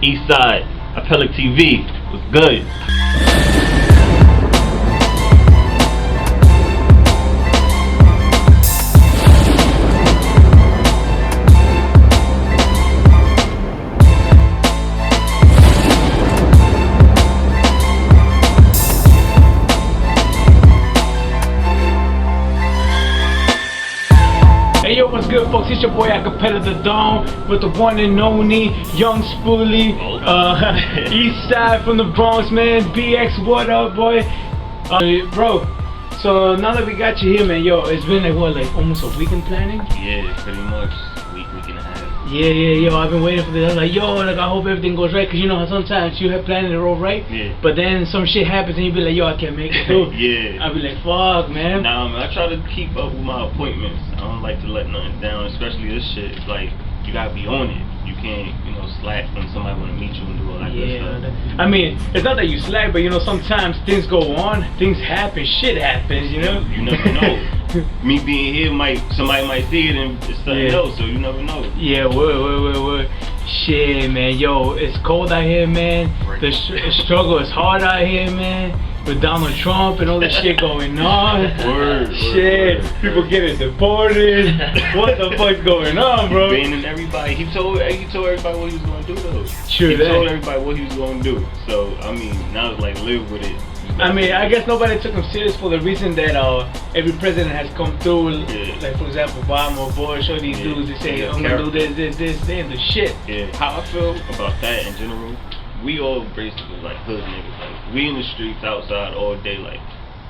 Eastside, ACapellicTV was good. Hey yo, what's good, folks? It's your boy Acapellic the Dawn with the one and only Young Spoolie, Eastside from the Bronx, man. BX, what up, boy? Bro, so now that we got you here, man, yo, it's been like what, like almost a week in planning? Yeah, pretty much. Week and a half. Yeah, yo, I've been waiting for this. I was like, yo, like I hope everything goes right, cause you know how sometimes you have planned it all right, but then some shit happens and you be like, yo, I can't make it through. Yeah. I be like, fuck, man. Nah, man, I try to keep up with my appointments. I don't like to let nothing down, especially this shit. It's like you gotta be on it. You can't, slack when somebody wanna meet you and do all that good stuff. I mean, it's not that you slack, but sometimes things go on, things happen, shit happens, you know. You never know. Me being here, somebody might see it and it's something else, so you never know. Yeah, word. Shit, man, yo, it's cold out here, man. The struggle is hard out here, man. With Donald Trump and all this shit going on. Word. People getting deported. What the fuck's going on, bro? Banning everybody. He told everybody what he was gonna do, though. He told everybody what he was gonna do. So I mean, now it's like live with it. I mean, I guess nobody took him serious for the reason that every president has come through. Like for example, Obama or Bush, all these dudes, they say, I'm gonna do this, they and the shit. Yeah. How I feel about that in general, we all basically like hood niggas. Like we in the streets outside all day. Like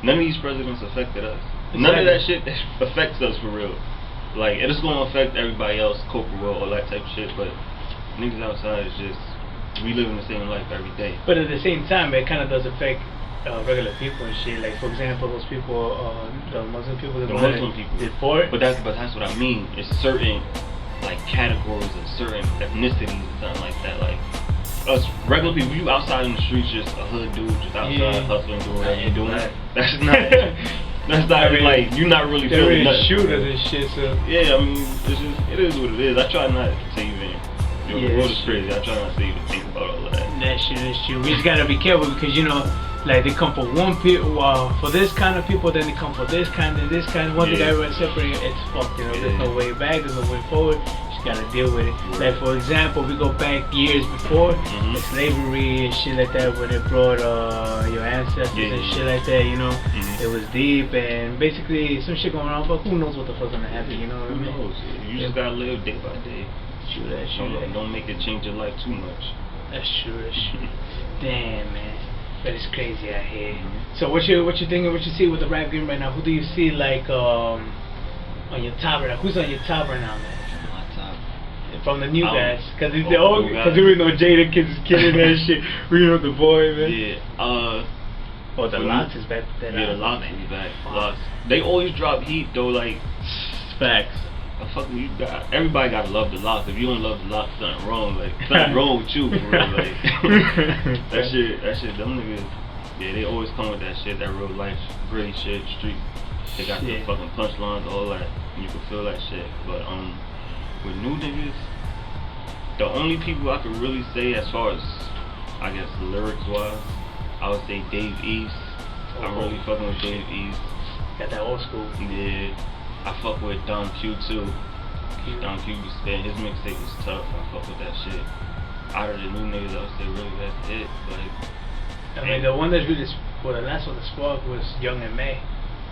none of these presidents affected us. Exactly. None of that shit affects us for real. Like it's gonna affect everybody else, corporate world, all that type of shit. But niggas outside is just we live in the same life every day. But at the same time, it kind of does affect regular people and shit. Like for example, those people, the Muslim people, deport. But that's what I mean. It's certain like categories and certain ethnicities and something like that. Like us regular people, you outside in the streets, just a hood dude, just outside hustling, doing whatever you're doing. That's not. That's not like you're not really feeling nothing. Shooters and shit. So yeah, I mean, it is what it is. I try not to even. The world is crazy. I try not to even think about all of that. That shit is true. We just gotta be careful because like they come for one people, for this kind of people, then they come for this kind and this kind. Once they got everyone separated, it's fucked. There's no way back. There's no way forward. Just gotta deal with it. Like for example, we go back years before the slavery and shit like that, when they brought your ancestors and shit like that. It was deep and basically some shit going on. But who knows what the fuck's gonna happen? You know what I mean? Who knows? You just gotta live day by day. True that. Don't make it change your life too much. That's true. Damn, man. But it's crazy out here. So what you thinking? What you see with the rap game right now? Who do you see like on your top right now? Who's on your top right now, man? My top. From the new guys, because we know Jada Kids is killing that shit. We know the boy, man. Yeah. The Locks is back. The Locks is back. Locks. They always drop heat though. Like facts. Everybody gotta love the Locks. If you don't love the Locks, something wrong. Like something wrong with you, for real. Like that shit. Them niggas, they always come with that shit, that real life, gritty shit, street. They got the fucking punchlines, all that, and you can feel that shit. But with new niggas, the only people I could really say as far as I guess lyrics wise, I would say Dave East. I'm really fucking with Dave East. Got that old school. Yeah. I fuck with Don Q too. Don Q be spitting. His mixtape was tough. I fuck with that shit. Out of the new niggas, I would say really that's it. But I mean, the one that's really, the last one that sparked was Young and May.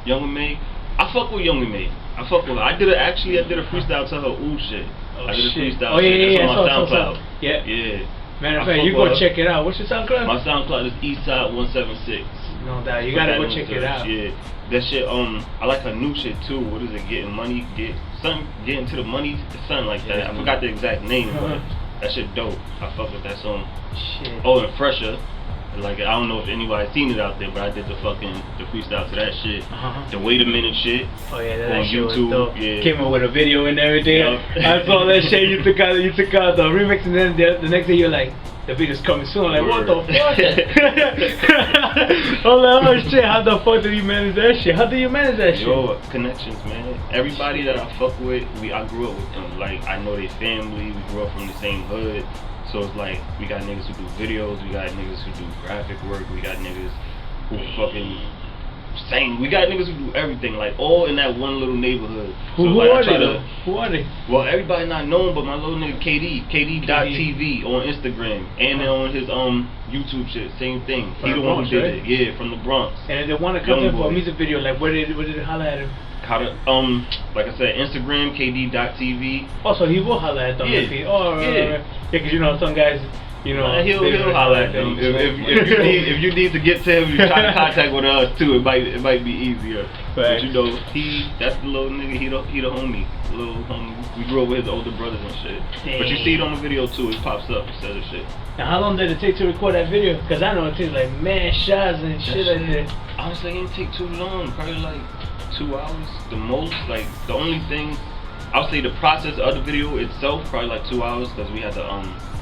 Young and May. I fuck with Young and May. I fuck with her. I did a freestyle to her ooh shit. I did a freestyle. Yeah. That's on my SoundCloud. Yeah. Matter of fact, you go check it out. What's your SoundCloud? My SoundCloud is Eastside 176. No doubt. You gotta go check it out. Yeah. That shit, I like her new shit too. What is it? Getting to the money, something like that. I forgot the exact name, but that shit dope. I fuck with that song. Shit. Oh, and Fresher. Like I don't know if anybody's seen it out there, but I did the freestyle to that shit. The Wait a Minute shit. Oh yeah, that on shit YouTube. Was dope. Yeah. Came up with a video and everything. I saw that shit. You took out the remix, and then the next day you're like, the video's coming soon. I'm like, what the fuck? I'm like, oh shit, how the fuck did you manage that shit? How do you manage that shit? Yo, connections, man. Everybody that I fuck with, I grew up with them. Like, I know their family, we grew up from the same hood. So it's like we got niggas who do videos, we got niggas who do graphic work, we got niggas who fucking sing, we got niggas who do everything, like all in that one little neighborhood. Who are they? Well, everybody not known, but my little nigga KD.TV on Instagram, and then on his YouTube shit, same thing. He the one who did it, yeah, from the Bronx. And if they want to come in for a music video, like where did they holler at him? How to like I said, Instagram KD.TV. Oh, so he will holler at them. Yeah. Yeah, because you know some guys, you know, he'll holler at them. If you need to get to him, you try to contact with us too. It might be easier. But you know, that's the little nigga. He the homie, little homie. We grew up with his older brothers and shit. Dang. But you see it on the video too. It pops up. It says the shit. Now, how long did it take to record that video? Because I know it takes like mad shots and shit like that. Honestly, it didn't take too long. Probably like 2 hours the most. Like the only thing, I would say the process of the video itself probably like 2 hours because we had to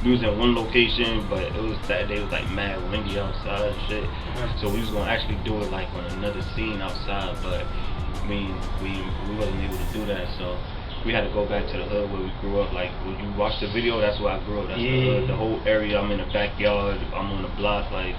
we was in one location, but it was that day, it was like mad windy outside and shit. So we was gonna actually do it like on another scene outside, but I mean we wasn't able to do that, so we had to go back to the hood where we grew up. Like when you watch the video, that's where I grew up. That's the hood, the whole area. I'm in the backyard, I'm on the block, like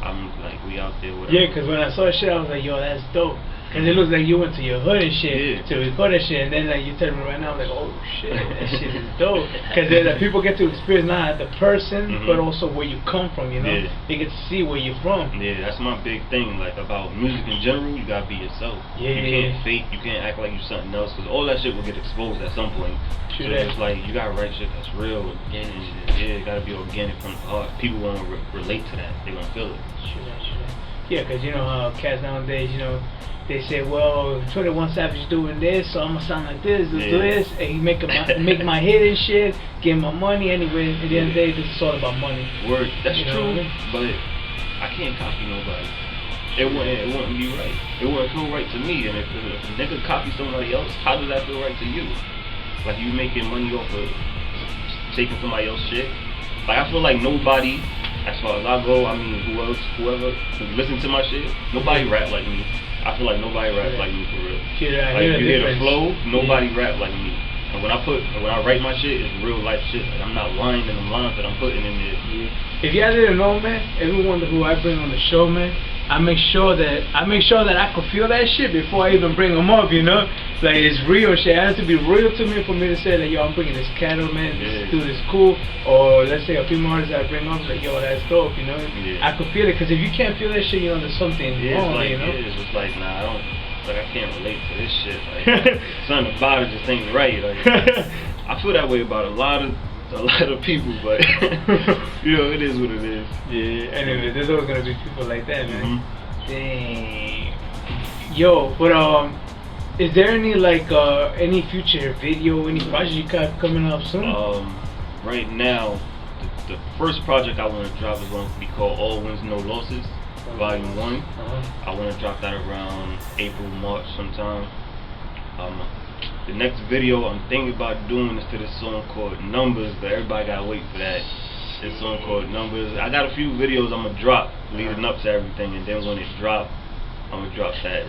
I'm like we out there with. Yeah, cause when I saw shit, I was like, yo, that's dope. Cause it looks like you went to your hood and shit to record that shit, and then like you tell me right now, I'm like, oh shit, that shit is dope. Cause like, people get to experience not the person, but also where you come from. You know, they get to see where you're from. Yeah, that's my big thing. Like about music in general, you gotta be yourself. Yeah, you can't fake. You can't act like you're something else, cause all that shit will get exposed at some point. So it's like you gotta write shit that's real, organic. Yeah, it gotta be organic from the heart. People wanna relate to that. They wanna feel it. Yeah, cause you know cats nowadays, you know. They say, well, 21 Savage doing this, so I'm gonna sound like this, do this, and he make my hit and shit, get my money. Anyway, at the end of the day, this is all about money. Word, that's true, but I can't copy nobody. It wouldn't be right. It wouldn't feel right to me. And if a nigga copy somebody else, how does that feel right to you? Like you making money off of taking somebody else's shit. Like I feel like nobody, as far as I go, I mean, whoever listen to my shit, nobody rap like me. I feel like nobody raps like me for real. Like you hear the flow, nobody rap like me. And when I write my shit, it's real life shit. Like I'm not lying in the lines that I'm putting in there. If y'all didn't know, man, everyone who I bring on the show, man, I make sure that I can feel that shit before I even bring them up, you know? Like, it's real shit. It has to be real to me for me to say that, yo, I'm bringing this cattle, man, this dude is cool. Or let's say a female artist I bring up, like, yo, that's dope, you know? I can feel it, because if you can't feel that shit, you know, there's something wrong, like, you know? It's just like, nah, I can't relate to this shit. Like, something about it just ain't right. Like, I feel that way about a lot of people, but you know, it is what it is. Yeah, anyway, there's always gonna be people like that, man. Dang. Yo, but is there any like any future video, any project you got coming up soon? Right now, the first project I want to drop is going to be called All Wins No Losses, Volume 1. I want to drop that around April, March sometime. The next video I'm thinking about doing is to this song called Numbers, but everybody gotta wait for that. This song called Numbers. I got a few videos I'm gonna drop leading up to everything, and then when it drop, I'm gonna drop that.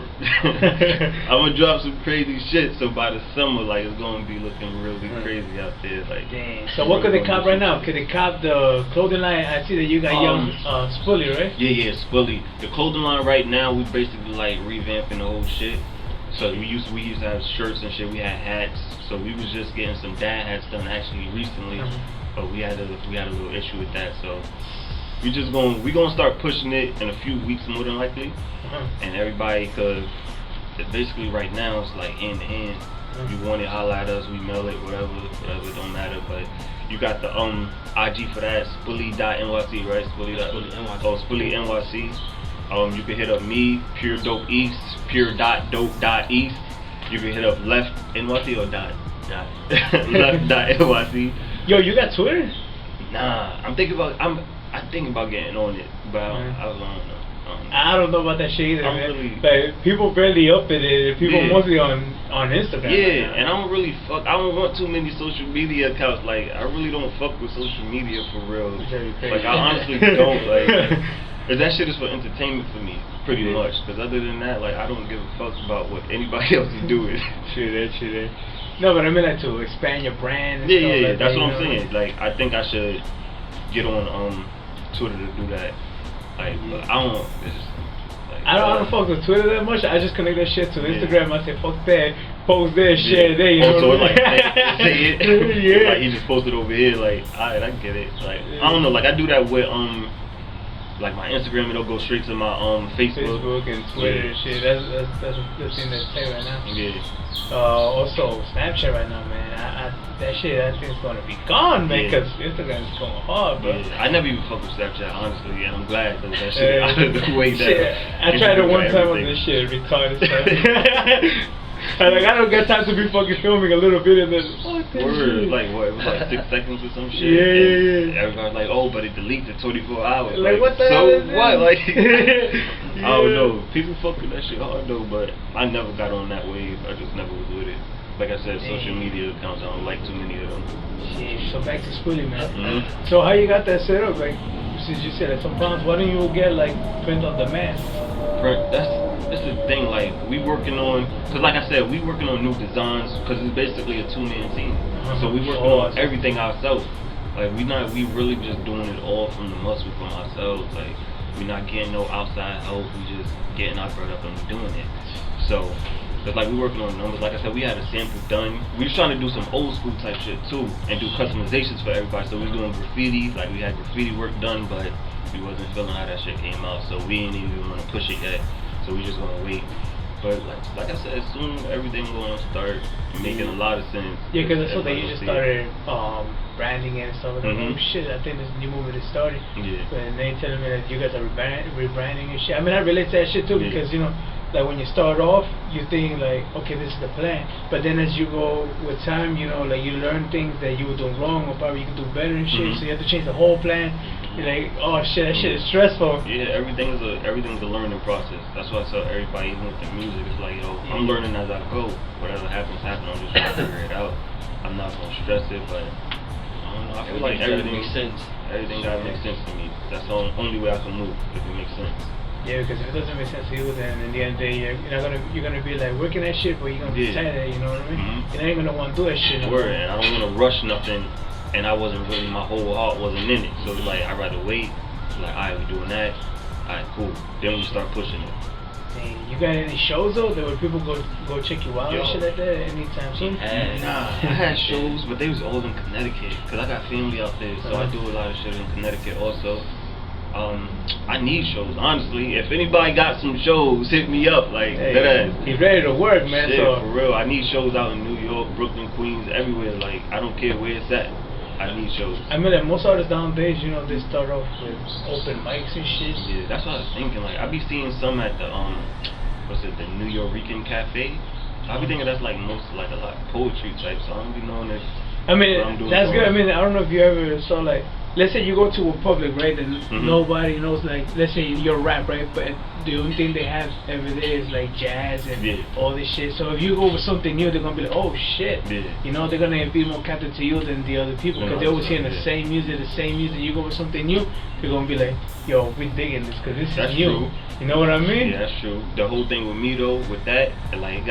I'm gonna drop some crazy shit. So by the summer, like it's gonna be looking really crazy out there. Like, dang. So what could they cop right now? Could they cop the clothing line? I see that you got young Spully, right? Yeah, Spully. The clothing line right now, we basically like revamping the whole shit. So we used to have shirts and shit. We had hats. So we was just getting some dad hats done actually recently, but we had a little issue with that. So we gonna start pushing it in a few weeks more than likely, and everybody, cause basically right now it's like hand to hand. You want it, holla at us, we mail it, whatever, it don't matter. But you got the IG for that, Spully.NYC, right? Spully NYC. You can hit up me, Pure Dope East, Pure.Dope.East. You can hit up Left NYC or Left.NYC. Yo, you got Twitter? Nah, I'm thinking about getting on it, but I don't know. I don't know about that shit either, man. But people barely up in it. People mostly on Instagram. Yeah, and I don't want too many social media accounts. Like, I really don't fuck with social media for real. Like, I honestly don't. Like, that shit is for entertainment for me, pretty much. Because other than that, like, I don't give a fuck about what anybody else is doing. Shit. No, but I mean, like, to expand your brand and stuff like that's what I'm saying. Like, I think I should get on Twitter to do that. Like, but I don't. It's just, like, I don't fuck with Twitter that much. I just connect that shit to Instagram. I say fuck that, post that shit there. You know what I mean? Like, say it. Like he just posted over here. Like, alright, I get it. Like, I don't know. Like I do that with like my Instagram, it'll go straight to my Facebook and Twitter and shit. That's the thing that's tight right now. Yeah. Also Snapchat right now, man. That shit, that thing's gonna be gone, man, because Instagram's going hard, bro. Yeah. I never even fuck with Snapchat, honestly, and I'm glad that that shit out of the way. I tried it one time on this shit, retarded stuff. I don't get time to be fucking filming a little bit and then word, like what? It was like 6 seconds or some shit. Yeah. Everybody's like, oh, but it deletes in 24 hours. Like what the hell? So what? Like, I don't know. People fuck with that shit hard though, but I never got on that wave. I just never was with it. Like I said, social media accounts, I don't like too many of them. Shit. So back to schooling, man. So how you got that set up? Like, since you said like some problems, why don't you get like print on demand? That's the thing. Like we working on, cause like I said, we working on new designs, cause it's basically a 2-man team. So we working on everything ourselves. Like we really just doing it all from the muscle from ourselves. Like we not getting no outside help. We just getting our bread up and doing it. So it's like we working on numbers. Like I said, we had a sample done. We was trying to do some old school type shit too, and do customizations for everybody. So we was doing graffiti. Like we had graffiti work done, but we wasn't feeling how that shit came out. So we ain't even want to push it yet. So we just gonna wait. But like I said, soon everything gonna start making a lot of sense. Yeah, because I saw that you just started branding and stuff. Like, oh shit, I think this new movement is starting. Yeah. And they telling me that you guys are rebranding and shit. I mean, I relate to that shit too because you know, like when you start off, you think like, okay, this is the plan. But then as you go with time, you know, like you learn things that you were doing wrong or probably you could do better and shit. So you have to change the whole plan. You're like, oh shit, that shit is stressful. Yeah, everything's a learning process. That's why I tell everybody, even with the music, it's like, yo, I'm learning as I go. Whatever happens, happens. I'm just trying to figure it out. I'm not gonna stress it, but I don't know. I feel like everything makes sense. Everything gotta make sense to me. That's the only way I can move if it makes sense. Yeah, because if it doesn't make sense to you, then in the end of the day, you're gonna be like working that shit, but you're gonna be tired of it. You know what I mean? You ain't gonna want to do that shit. Word, and I don't want to rush nothing. And I wasn't really, my whole heart wasn't in it. So it's like, I'd rather wait. Like, alright, we doing that. Alright, cool. Then we start pushing it. Dang, you got any shows though? That where people go check you out and shit like that anytime soon? Nah, I had shows, but they was all in Connecticut. Cause I got family out there, so I do a lot of shit in Connecticut also. I need shows, honestly. If anybody got some shows, hit me up. Like, he's ready to work, man. Shit, so for real. I need shows out in New York, Brooklyn, Queens, everywhere. Like, I don't care where it's at. I need shows. I mean, like most artists nowadays, you know, they start off with open mics and shit. Yeah, that's what I was thinking. Like, I be seeing some at the the New Yorican Cafe. I be thinking that's like like a lot of poetry type. So I don't be knowing if. I mean, that's good. I mean, I don't know if you ever saw like, let's say you go to a public, right, and nobody knows, like, let's say you're rap, right, but the only thing they have every day is like jazz and all this shit. So if you go with something new, they're gonna be like, oh shit, you know, they're gonna be more captive to you than the other people because they're always hearing the same music. You go with something new, they're gonna be like, yo, we digging this because this is new. True. You know what I mean? Yeah, that's true. The whole thing with me though, with that, like,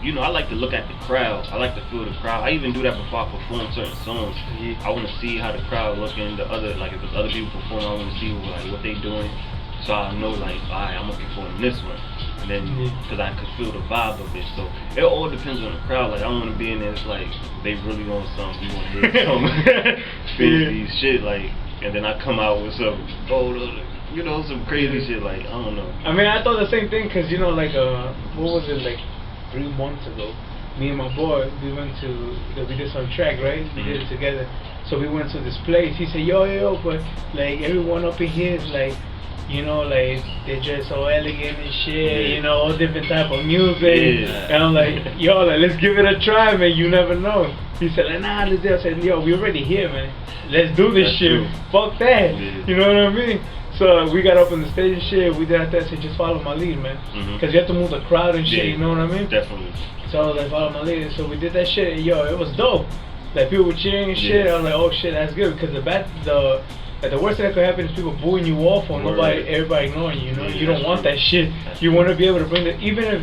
you know, I like to look at the crowd. I like to feel the crowd. I even do that before I perform certain songs. I want to see how the crowd looking. The other, like, if there's other people performing, I want to see like what they doing. So I know, like, alright, I'm gonna perform this one, and then because I could feel the vibe of it. So it all depends on the crowd. Like, I don't want to be in there. It's like they really want something. You want to hear some fancy shit, like, and then I come out with some you know, some crazy shit. Like, I don't know. I mean, I thought the same thing because, you know, like, what was it, like 3 months ago? Me and my boy, we went to, we did some track, right? We did it together. So we went to this place. He said, yo, but like everyone up in here is like, you know, like they're just so elegant and shit, you know, all different type of music. And I'm like, yo, like, let's give it a try, man. You never know. He said, like, nah, let's do it. I said, yo, we already here, man. Let's do this shit. Fuck that. You know what I mean? So we got up on the stage and shit. We did that. Said, just follow my lead, man. Because you have to move the crowd and shit. You know what I mean? Definitely. So I was like, follow my lead. So we did that shit. And, yo, it was dope. Like, people were cheering and shit. I was like, oh shit, that's good. Because the worst thing that could happen is people booing you off or everybody ignoring you. You know, you don't want that shit. You want to be able to bring it, even if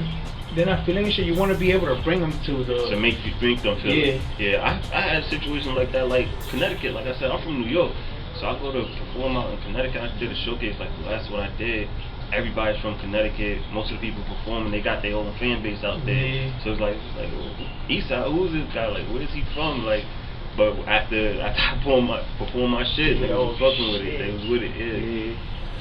they're not feeling shit. You want to be able to bring them to make them feel it. Yeah, I had a situation like that, like Connecticut. Like I said, I'm from New York, So I go to perform out in Connecticut. I did a showcase like the last one I did. Everybody's from Connecticut. Most of the people performing, they got their own fan base out there. Yeah. So it's like Eastside, who's this guy? Like, where is he from? Like, but after I perform my shit, they was fucking with it. They was with it. Yeah.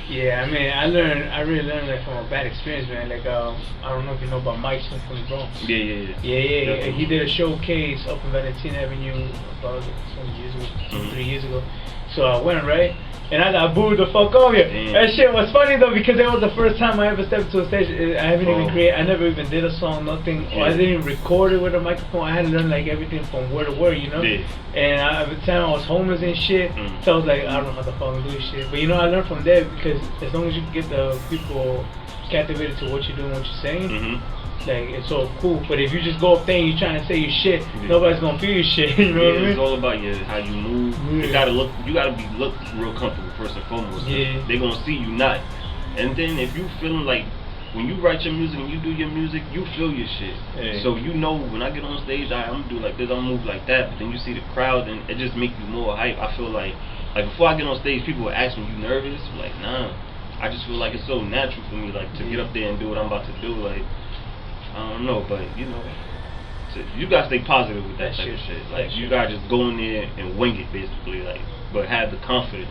Yeah, I mean, I really learned that from a bad experience, man. Like, I don't know if you know about Mike from the Bronx. Yeah. He did a showcase up in Valentine Avenue about some years ago, 3 years ago. So I went, right? And I got booed the fuck off here. That shit was funny though, because it was the first time I ever stepped to a stage. I haven't even created, I never even did a song, nothing. Or I didn't even record it with a microphone. I had to learn like everything from word to word, you know? And at the time I was homeless and shit, so I was like, I don't know how to fucking do this shit. But you know, I learned from there, because as long as you get the people captivated to what you're doing, what you're saying, like, it's so cool. But if you just go up there and you trying to say your shit, nobody's gonna feel your shit. You know what I mean? It's all about how you move. You gotta look real comfortable first and foremost. They gonna see you not. And then if you feeling like, when you write your music and you do your music, you feel your shit. So you know, when I get on stage, I'm gonna do like this, I'm gonna move like that. But then you see the crowd, and it just make you more hype. I feel like before I get on stage, people will ask me, "You nervous?" I'm like, nah. I just feel like it's so natural for me, like, to get up there and do what I'm about to do. Like, I don't know, but you know, you gotta stay positive with that type of shit. Like, you gotta just go in there and wing it, basically. Like, but have the confidence.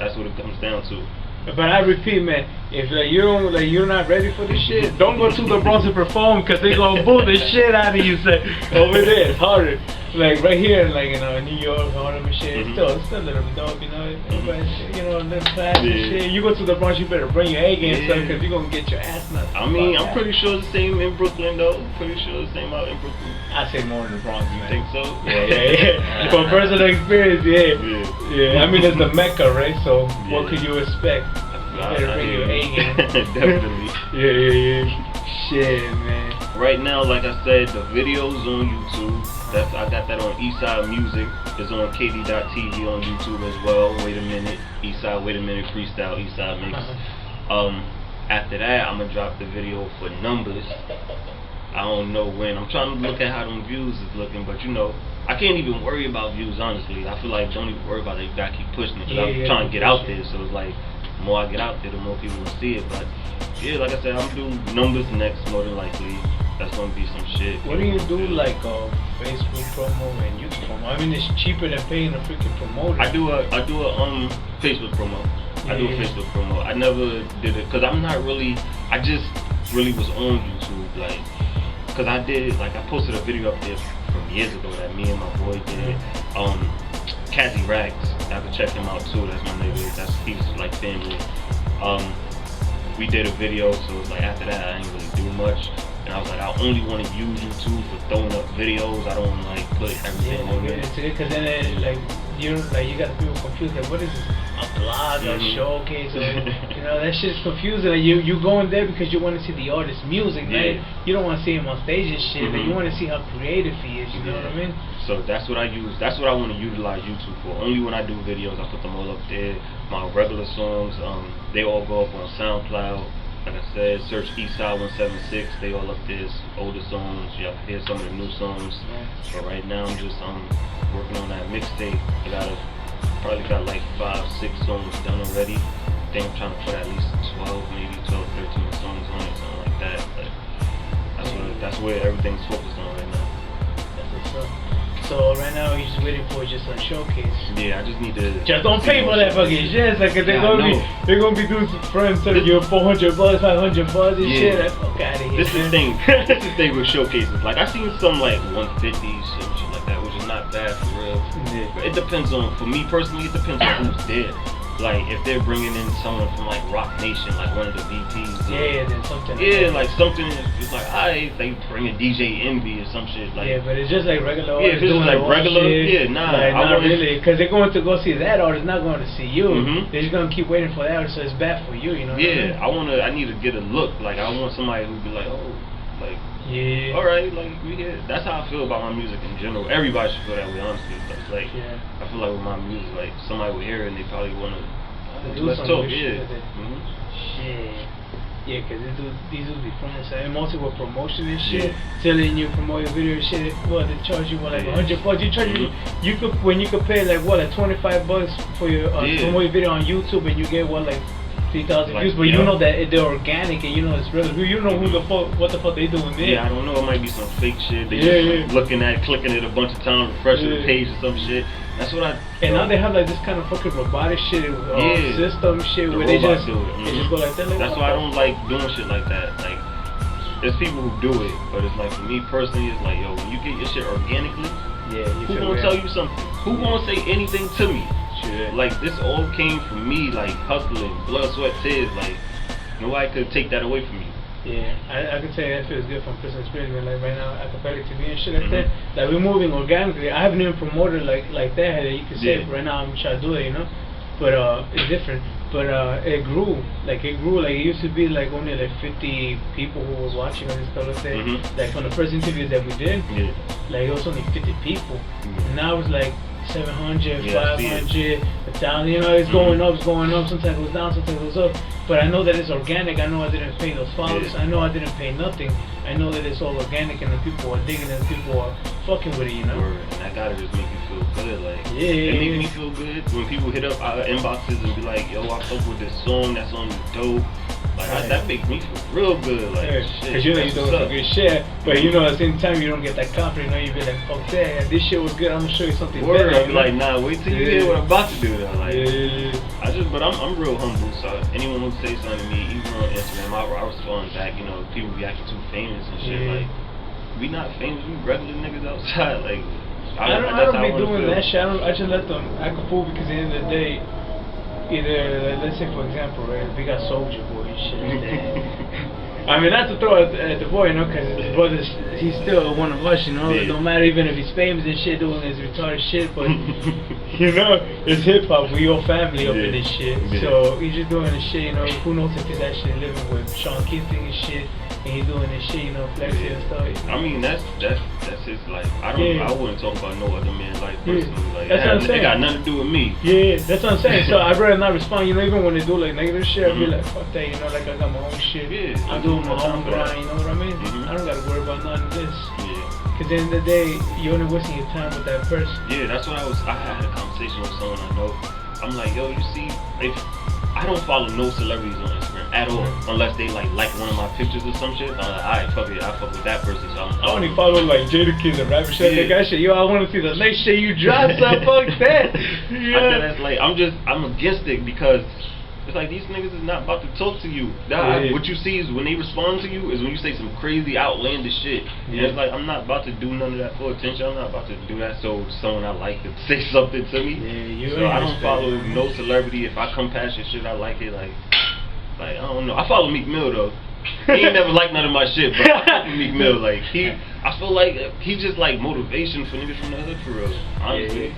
That's what it comes down to. But I repeat, man, if you're not ready for this shit, don't go to the Bronx and perform, because they gonna boo the shit out of you. Say, over there it's harder. Like right here, like, you know, New York, Harlem and shit, it's still a little bit dope, you know. Everybody's, you know, a little class and shit. You go to the Bronx, you better bring your A game, son, because you're gonna get your ass nuts. I mean, I'm pretty sure it's the same in Brooklyn, though. Pretty sure it's the same out in Brooklyn. I say more in the Bronx, man. Think so? Yeah. From personal experience, yeah. I mean, it's the Mecca, right? So what could you expect? You better bring your A game. Definitely. Yeah. Shit, man. Right now, like I said, the video's on YouTube. I got that on Eastside Music. It's on KD.TV on YouTube as well. Wait a minute, Eastside. Wait a minute, freestyle Eastside mix. After that, I'm gonna drop the video for numbers. I don't know when. I'm trying to look at how them views is looking, but you know, I can't even worry about views, honestly. I feel like don't even worry about it. You gotta keep pushing it. Cause I'm trying to get out there, so it's like, the more I get out there, the more people will see it. But yeah, like I said, I'm gonna do numbers next, more than likely. That's gonna be some shit. What do you do, like Facebook promo and YouTube promo? I mean, it's cheaper than paying a freaking promoter. I do a Facebook promo. I do a Facebook promo. I never did it, cause I'm not really. I just really was on YouTube, like, cause I posted a video up there from years ago that me and my boy did. Kazzy Racks, I have to check him out too. That's my nigga. He's like family. We did a video, so it's like after that I didn't really do much. And I was like, I only want to use YouTube for throwing up videos. I don't like put everything on there. Because then you got people confused. Like, what is this? A blog, a showcase, or, you know, that shit's confusing. Like, you go in there because you want to see the artist's music, right? You don't want to see him on stage and shit, but you want to see how creative he is. You know what I mean? So that's what I use. That's what I want to utilize YouTube for. Only when I do videos, I put them all up there. My regular songs, they all go up on SoundCloud. Like I said, search Eastside 176. They all up there. Older songs. Y'all can hear some of the new songs. But right now, I'm just working on that mixtape. Probably got like 5-6 songs done already. I think I'm trying to put at least 12, maybe 12, 13 songs on it, something like that. But that's where everything's focused on right now. That's what's up. So right now you're just waiting for just a showcase. Yeah, I just need to. Just don't pay for that fucking shit, like, they're gonna be doing some friends telling you $400, $500 and shit. Like, fuck out of here. This is the thing. This is the thing with showcases. Like, I seen some like 150 shit like that, which is not bad for real. It depends on. For me personally, it depends on who's there. Like, if they're bringing in someone from like Rock Nation, like one of the VPs. Then something. Like something. It's like, they bring a DJ Envy or some shit. Like, but it's just like regular. If it's just like regular, shit, not really, because they're going to go see that artist, not going to see you. They're just gonna keep waiting for that artist, so it's bad for you, you know. I need to get a look. Like, I want somebody who be like, alright, like, we here. That's how I feel about my music in general. Everybody should feel that way, honestly. But it's like, I feel like with my music, like, somebody will hear it and they probably want to, let's talk, Shit. Yeah, because these dudes be from the side, mostly with promotion and shit, telling you promote your video and shit. Well, they charge you like $100. You charge you could when you could pay like what, like $25 for your promote your video on YouTube, and you get what, like 3,000 views, but you know that they're organic, and you know it's real. You know who the fuck, what the fuck they doing there. Yeah, I don't know. It might be some fake shit. They just looking at, clicking it a bunch of times, refreshing the page or some shit. That's what I. And now they have like this kind of fucking robotic shit, system shit, where they just go like that. Like, that's why I don't like doing shit like that. Like, there's people who do it, but it's like for me personally, it's like, yo, when you get your shit organically, who gonna tell you something? Who gonna say anything to me? Like, this all came from me, like hustling, blood, sweat, tears. Like, nobody could take that away from me. Yeah, I can say that feels good from personal experience. Like right now, ACapellicTV and shit like that. Like, we're moving organically. I haven't even promoted like that you can say. Right now, I'm trying to do it, you know. But it's different. But it grew. Like it used to be like only like 50 people who was watching on this stuff like that. Like on the first interviews that we did, like it was only 50 people. And now it's like 700, 500, 1,000. You know, it's going up, Sometimes it goes down, sometimes it goes up. But I know that it's organic. I know I didn't pay those followers. I know I didn't pay nothing. I know that it's all organic, and the people are digging it, and people are fucking with it, you know. And that gotta just make you feel good. Like, it makes me feel good when people hit up our inboxes and be like, yo, I fuck with this song. That song is dope. Like, that makes me feel real good. Like, shit. Cause you know you're doing some good shit, but you know at the same time you don't get that confidence. You know, you be like, fuck that, this shit was good. I'm gonna show you something better. I be like, nah, wait till you hear what I'm about to do. Though. Like, but I'm real humble. So anyone who say something to me, even on Instagram, I respond back. You know, people be acting too famous and shit. Like, we not famous. We regular niggas outside. Like, I don't be doing that shit. I just let them act a fool, because at the end of the day, either, let's say for example, right, we got Soldier Boy and shit like that. I mean, not to throw at the boy, you know, because his brother's, he's still one of us, you know. No matter even if he's famous and shit, doing his retarded shit, but you know, it's hip hop. We all family up in this shit. So he's just doing this shit, you know. Who knows if he's actually living with Sean Keating and shit, and he's doing this shit, you know, flexing and stuff. I mean, that's his life. I wouldn't talk about no other man's life personally. Like, that's what I'm saying. It got nothing to do with me. Yeah, that's what I'm saying. So I'd rather not respond, you know, even when they do like negative shit, I'd be like, fuck that, you know, like I got my own shit. I do my own grind, you know what I mean? I don't gotta worry about none of this. Cause at the end of the day, you're only wasting your time with that person. Yeah, that's what I had a conversation with someone I know. I'm like, yo, you see, I don't follow no celebrities on Instagram at all, unless they like one of my pictures or some shit. I'm like, alright, fuck it, I fuck with that person. So I only follow like Jadakiss and Rapper shit, like that shit. Yo, I want to see the next shit you drop, so fuck that. That's like, I'm against it, because it's like, these niggas is not about to talk to you. What you see is when they respond to you is when you say some crazy outlandish shit. And it's like, I'm not about to do none of that for attention. I'm not about to do that so someone I like to say something to me. So I don't follow no celebrity. If I come past your shit, I like it. Like I don't know. I follow Meek Mill though. He ain't never liked none of my shit, but I fuck with Meek Mill. Like, I feel like he just like motivation for niggas from the hood, for real. Honestly.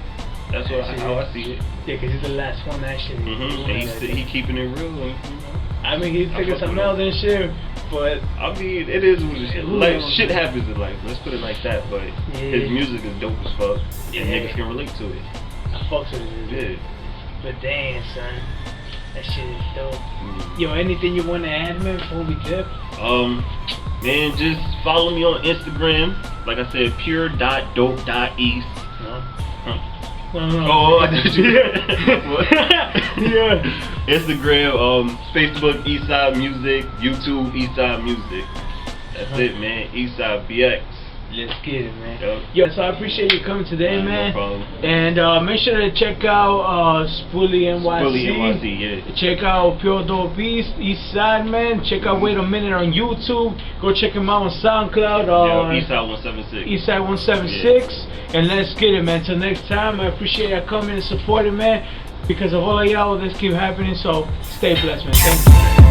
That's how I see it. Yeah, because he's the last one actually. And he keeping it real. And, you know, I mean, he's taking some else and shit, but I mean, it is what it is. Like, shit happens in life. Let's put it like that. But his music is dope as fuck, and niggas can relate to it. I fucks with it. But damn, son, that shit is dope. Yo, anything you want to add, man, before we dip? Man, just follow me on Instagram. Like I said, pure.dope.east. Oh, I did you. Instagram, Facebook, Eastside Music, YouTube, Eastside Music. That's it, man. Eastside BX. Let's get it, man. Yo, so I appreciate you coming today, man. No problem. And make sure to check out Spoolie NYC. Spoolie NYC, yeah. Check out Pure Dope Eastside, man. Check out Wait a Minute on YouTube. Go check him out on SoundCloud. Eastside 176. Eastside 176. And let's get it, man. Till next time, I appreciate you coming and supporting, man. Because of all of y'all, this keep happening. So stay blessed, man. Thank you.